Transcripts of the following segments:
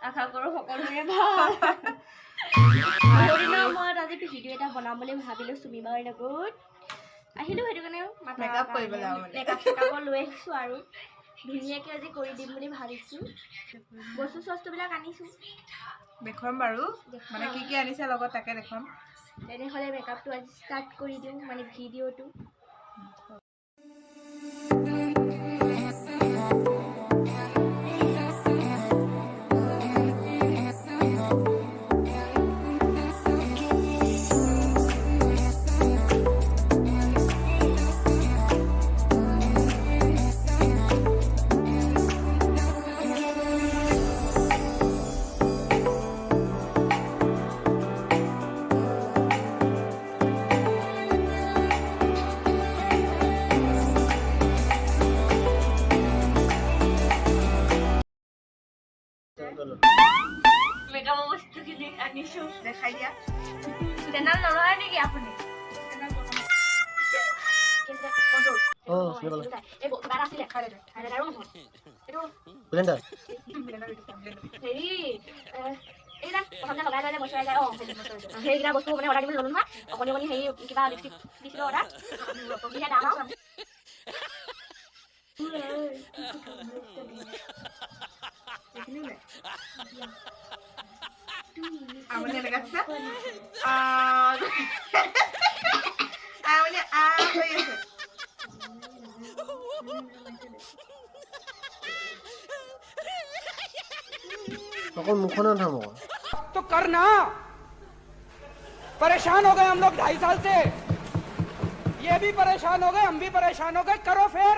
আশা কৰোঁ সকলোৰে ভাল বহুদিনৰ মূৰত আজি ভিডিঅ' এটা বনাম বুলি ভাবিলোঁ চুমিবাৰ লগত আহিলোঁ সেইটো কাৰণে মেকআপ কৰিবলৈ মেকআপ লৈ আহিছোঁ আৰু ধুনীয়াকৈ আজি কৰি দিম বুলি ভাবিছোঁ বস্তু চস্তুবিলাক আনিছোঁ দেখুৱাম বাৰু মানে কি আনিছে লগত তাকে দেখুৱাম তেনেহ'লে মেকআপটো আজি ষ্টাৰ্ট কৰি দিওঁ মানে ভিডিঅ'টো মেকআপৰ বস্তুখিনি আনিছোঁ দেখাই দিয়া চেনেল নলয় নেকি আপুনি সেইকেইটা বস্তু মানে অৰ্ডাৰ দিবলৈ ল'লোঁ নহয় অকণি অকণি হেৰি কিবা লিপষ্টিক দিছিলোঁ অৰ্ডাৰ যিহে দাম আৰু আমনি লাগাছে আমনি হৈ আছে अकल मुखने था मगर तो करना परेशान हो गए हम लोग 2.5 साल से ये भी परेशान हो गए हम भी परेशान हो गए करो फिर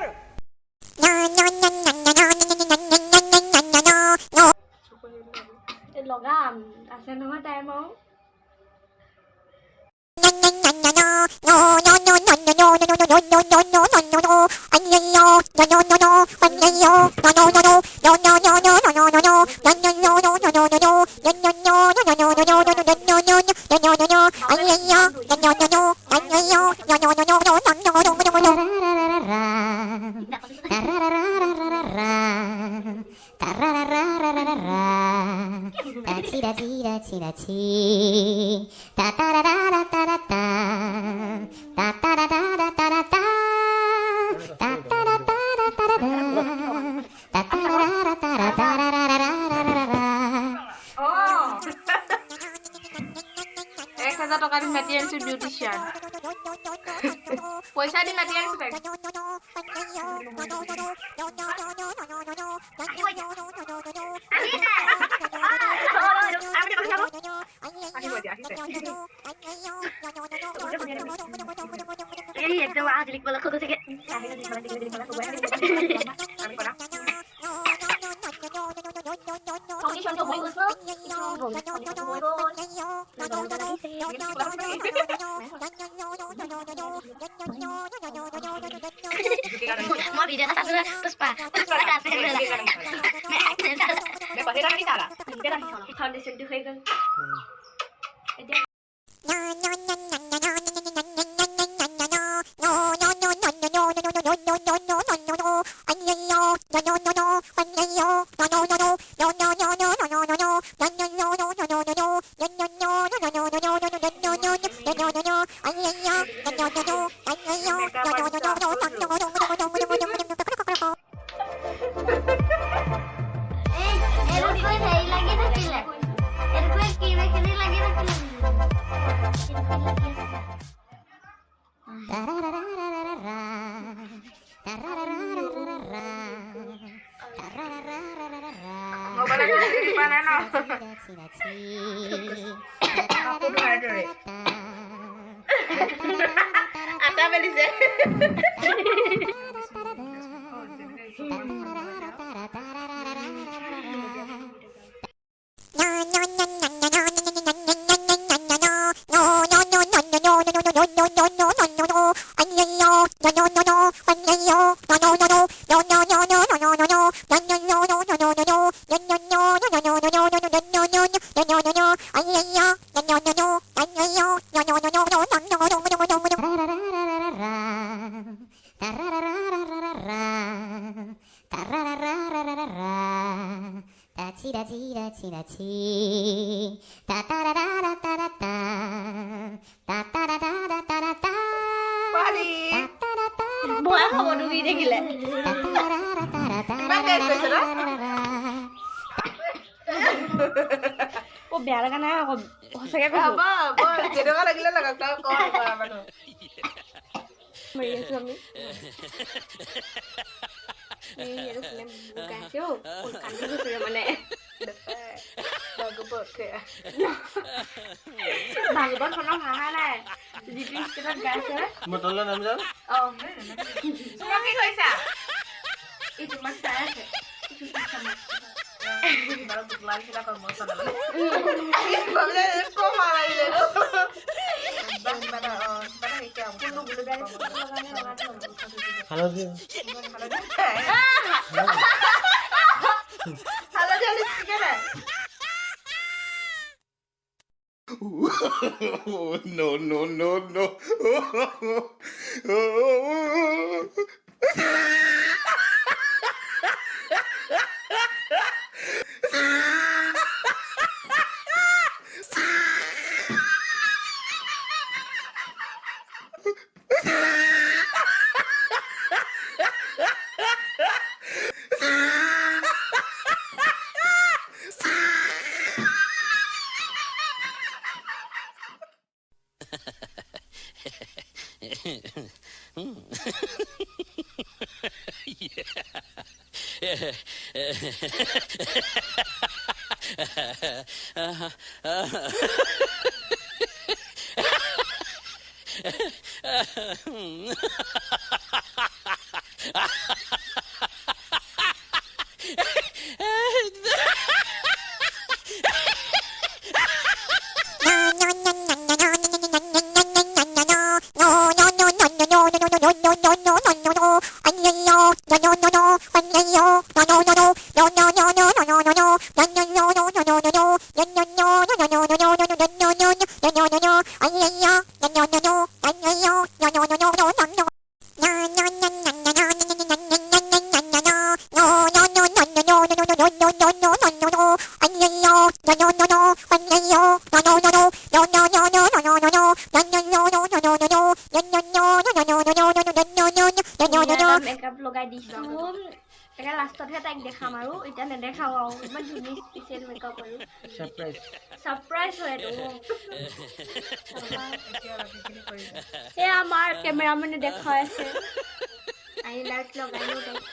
লগাম আছে নহয় টাইম আৰু টকা দি মাতি আনিছোঁ বিউটিচিয়ান পইচা দি মাতি আনিছোঁ একদম আজ লিখবলে খোঁজো থেকে ফাউন্ডেশনটা হয়ে গেছে mau video na satu terus pa foundation tu hoy gel Ata belize. chira chira chira chi ta ta ra ra ra ta ra ta ta ta ra ra ra ta ra ta পাৰি ta ra ta ra ভয় খাব তুমি দেখিলে ta ta ra ra ta ra ta কিমান গাই কৈছে ন ও বেয়া লগা নাই আকৌ সঁচাকে কৈছো হ'ব বৰ কেনেকুৱা লাগিলে লগক তই কয় কৰা মানুহ মৰি আছো আমি এই আৰু কোনে গাইছে ও কান্দি গৈছে মানে ভাগৱত খনৰ হাঁহা নাই যিটো স্কেলত গাইছে মই তললৈ নামি যাম তোমাক কি কৈছা এই তোমাক চাই আছে বাৰু বুকলা নিচিনা কৰ্ম চলালে ভাবিলে কম মাৰিলে হালধি No, no, no, no. Makeup লগাই দিছো এটা লাষ্টতহে তাইক দেখাম আৰু এতিয়া নেদেখাও আৰু ইমান ধুনীয়া স্পেচিয়েল মেকআপ আৰু সাৰপ্ৰাইজ হয় এইটো এ আমাৰ কেমেৰামেনে দেখাই আছে আই লাইট লগাই লো তাইক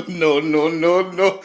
No, no, no, no.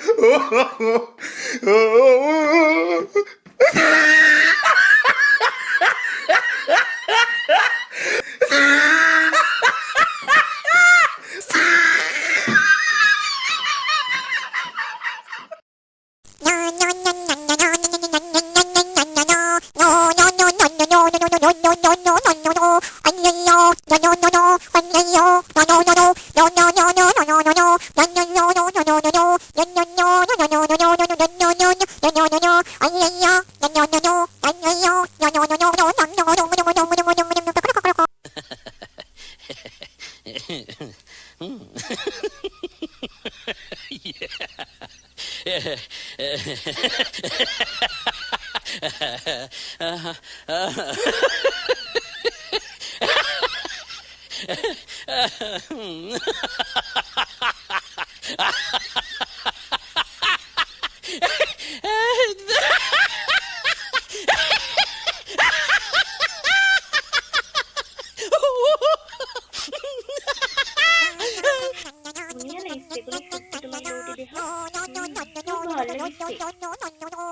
ধুনীয়া লাগিছে কোনো তুমি লওঁতে দেখা ভাল লাগিছে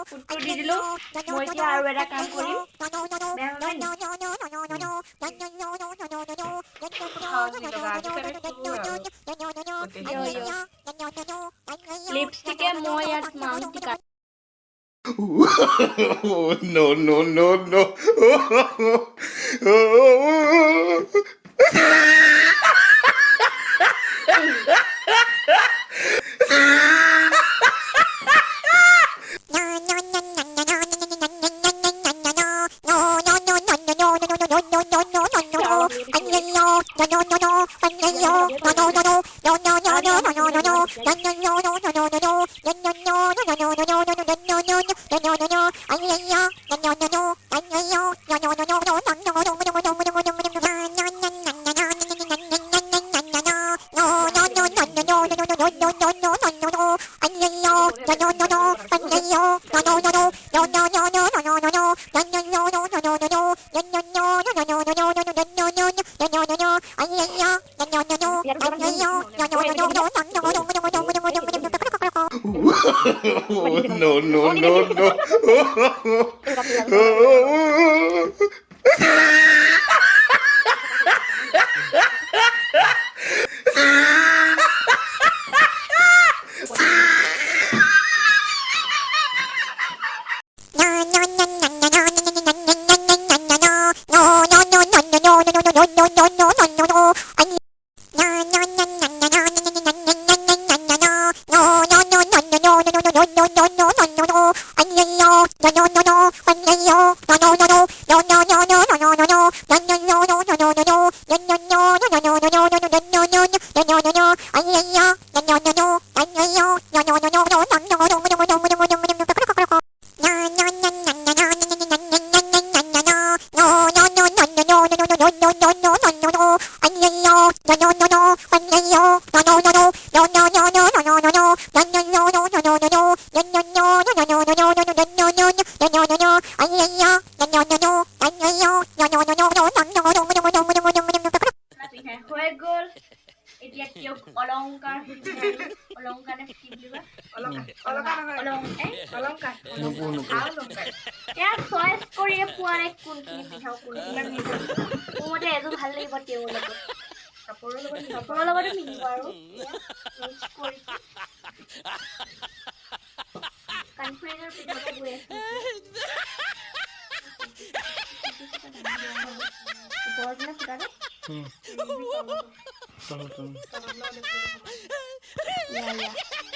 ফুটটো দি দিলোঁ মই এতিয়া আৰু এটা কাম কৰিম বেয়া নহয় নি? লিপষ্টিকে মই ইয়াত মাউথ দি কাট No, no, no, no. No, no, no, no.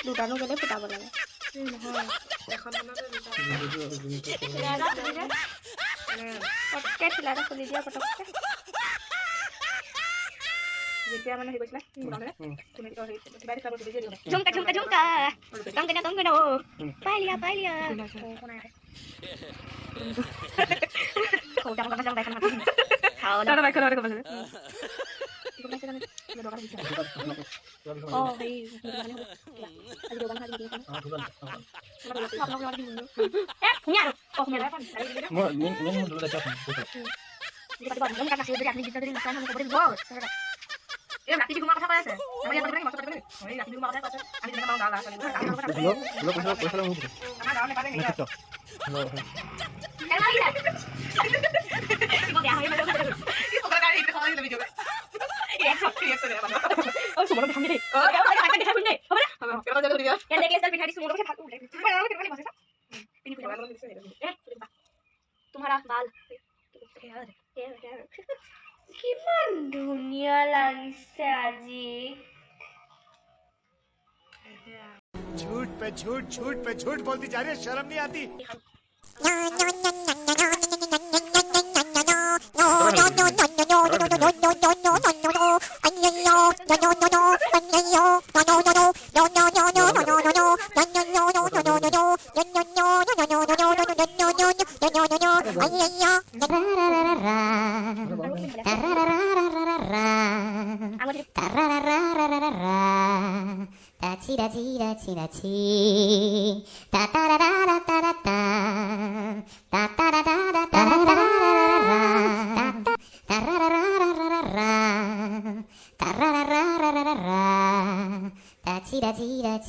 দুটানো কেনে ফুটাব লাগে পটকে চিলা এটা খুলি দিয়া পটককে যেতিয়া মানে হেৰি কৰিছিলা ঝুমকা ঝুমকা ঝুমকা কংকনা ও পাইলিয়া পাইলিয়া কোটা কোটা বাইখন মাতি খাও না বাইখন আৰু কবলে ও হেই মানে আজি দোকান হাজি দিয়ে এ শুনিয়া ও শুনিয়া মই নিন দুটা চাপ Kita tiba tiba kan kasih dari aku jadi makan kamu kemudian wow. Eh nanti di rumah apa sih? Namanya apa nih? Maksudnya apa nih? Oh, nanti di rumah apa sih? Ani dengan mau galah kali. Belum Karena galah nih ya. Belum. Eh lagi ya. Mau dia ayo. Itu bukan kali itu kali lebih juga. Iya, iya sudah apa. Oh, semua udah hamil. Oh, akan dihabis nih. Apa dah? Kita jadi dia. Yang dia selfie hari semua udah satu. Mana kita kali maksudnya? Ini punya baru di sini. तुम्हारा बाल কিমান ধুনীয়া লাগিছে আজি झूठ पे झूठ बोलती जा रही है शर्म नहीं आती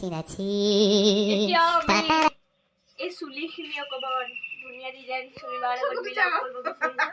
চিৰাচি এতিয়া তা আমি তা এই চুলিখিনি অকমান ধুনীয়া ডিজাইন চুলিবাৰ লগত মিলাই কৰিব বিচাৰিছো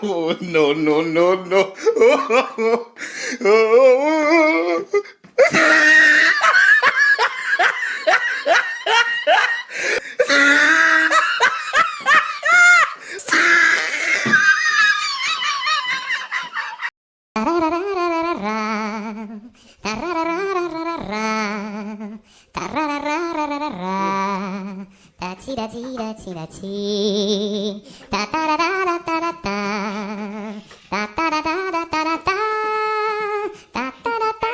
Oh, no, no, no, no.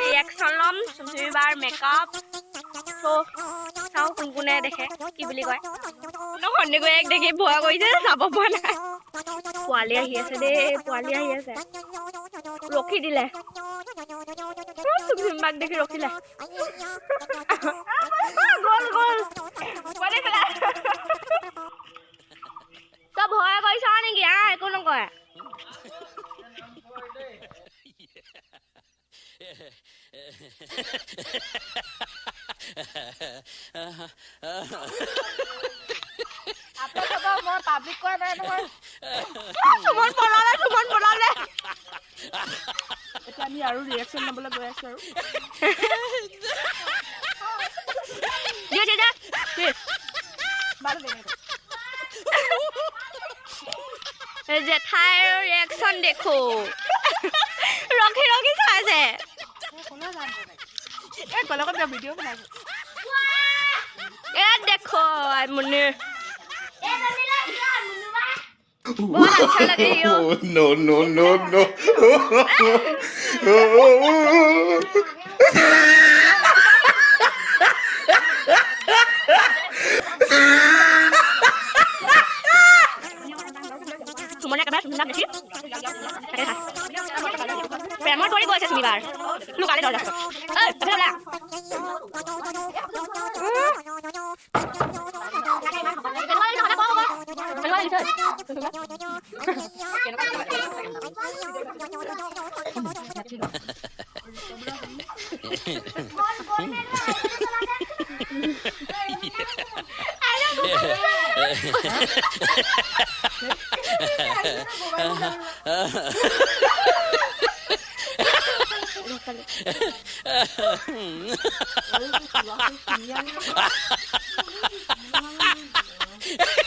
Reaction ল'ম চুলিবাৰ মেকআপ চাওঁ কোন কোনে দেখে কি বুলি কয় সন্দিকৈ দেখি ভয় কৰিছে চাব পৰা নাই পোৱালি আহি আছে দেই পোৱালি আহি আছে ৰখি দিলে চুমিবাক দেখি ৰখিলে গ'ল গ'ল পোৱালি খেলা তই ভয় কৰিছ নেকি একো নকয় মই পাব্লিক কৰা নাই নহয় সুমন পলালে এতিয়া আমি আৰু ৰিয়েকশ্যন ল'বলৈ গৈ আছো আৰু জেঠাইৰ ৰিয়েকশ্যন দেখো ৰখি ৰখি চাইছে কলকত ভিডিঅ' বনাইছো দেখো মুনি बहुत अच्छा लगे यो Oh, no, no, no, no. सुमन एकेबारे सुमिबाक देखि প্ৰেমৰ পৰি গৈছে সুমিবাৰ লুকালে দৰজা ওলা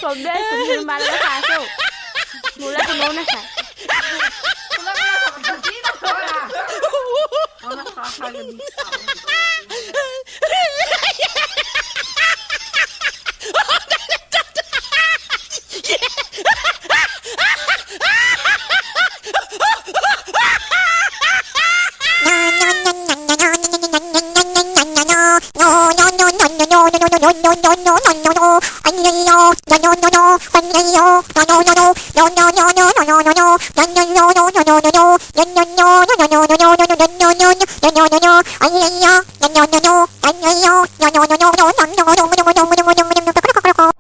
Sobe sumihin malah kaso. Mula tumaw na siya. No,